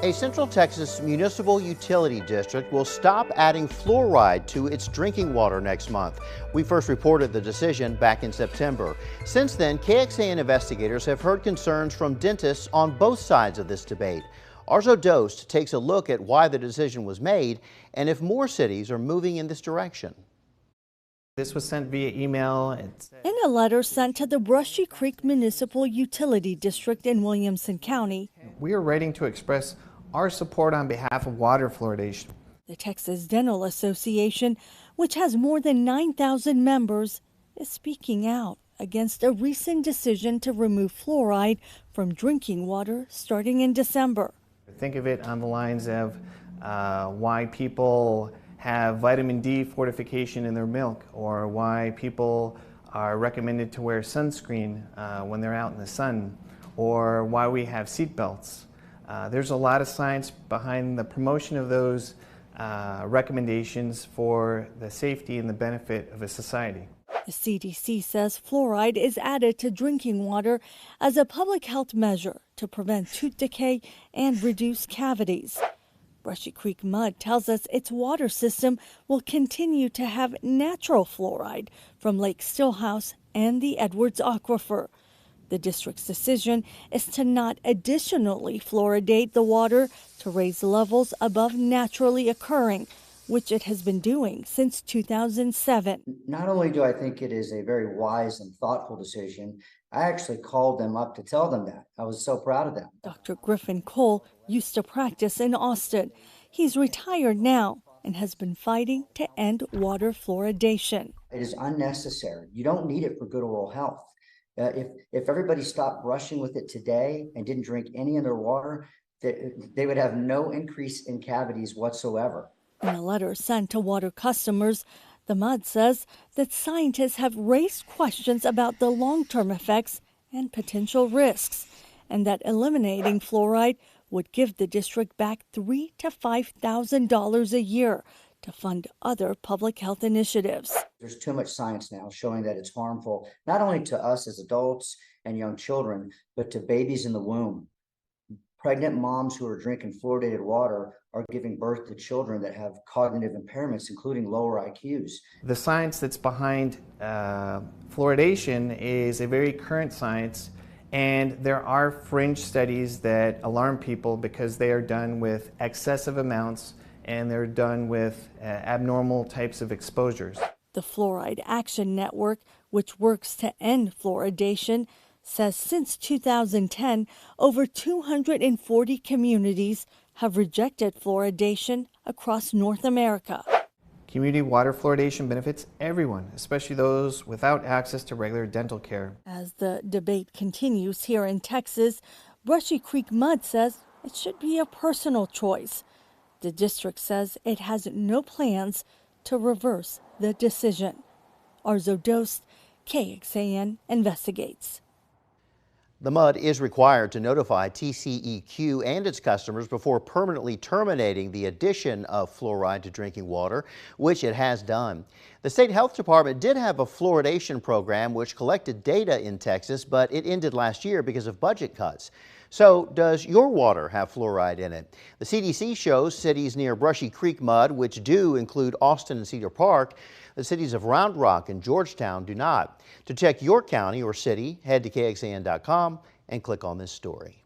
A Central Texas municipal utility district will stop adding fluoride to its drinking water next month. We first reported the decision back in September. Since then, KXAN investigators have heard concerns from dentists on both sides of this debate. Arzo Dost takes a look at why the decision was made and if more cities are moving in this direction. This was sent via email. In a letter sent to the Brushy Creek Municipal Utility District in Williamson County, we are writing to express our support on behalf of water fluoridation. The Texas Dental Association, which has more than 9,000 members, is speaking out against a recent decision to remove fluoride from drinking water starting in December. Think of it on the lines of why people have vitamin D fortification in their milk, or why people are recommended to wear sunscreen when they're out in the sun, or why we have seat belts. There's a lot of science behind the promotion of those recommendations for the safety and the benefit of a society. The CDC says fluoride is added to drinking water as a public health measure to prevent tooth decay and reduce cavities. Brushy Creek Mud tells us its water system will continue to have natural fluoride from Lake Stillhouse and the Edwards Aquifer. The district's decision is to not additionally fluoridate the water to raise levels above naturally occurring, which it has been doing since 2007. Not only do I think it is a very wise and thoughtful decision, I actually called them up to tell them that. I was so proud of them. Dr. Griffin Cole used to practice in Austin. He's retired now and has been fighting to end water fluoridation. It is unnecessary. You don't need it for good oral health. If everybody stopped brushing with it today and didn't drink any of their water, they would have no increase in cavities whatsoever. In a letter sent to water customers, the Mud says that scientists have raised questions about the long-term effects and potential risks, and that eliminating fluoride would give the district back $3,000 to $5,000 a year to fund other public health initiatives. There's too much science now showing that it's harmful, not only to us as adults and young children, but to babies in the womb. Pregnant moms who are drinking fluoridated water are giving birth to children that have cognitive impairments, including lower IQs. The science that's behind fluoridation is a very current science, and there are fringe studies that alarm people because they are done with excessive amounts and they're done with abnormal types of exposures. The Fluoride Action Network, which works to end fluoridation, says since 2010, over 240 communities have rejected fluoridation across North America. Community water fluoridation benefits everyone, especially those without access to regular dental care. As the debate continues here in Texas, Brushy Creek Mud says it should be a personal choice. The district says it has no plans to reverse the decision. Arzo Dost, KXAN investigates. The Mud is required to notify TCEQ and its customers before permanently terminating the addition of fluoride to drinking water, which it has done. The state health department did have a fluoridation program which collected data in Texas, but it ended last year because of budget cuts. So does your water have fluoride in it? The CDC shows cities near Brushy Creek Mud, which do include Austin and Cedar Park. The cities of Round Rock and Georgetown do not. To check your county or city, head to KXAN.com and click on this story.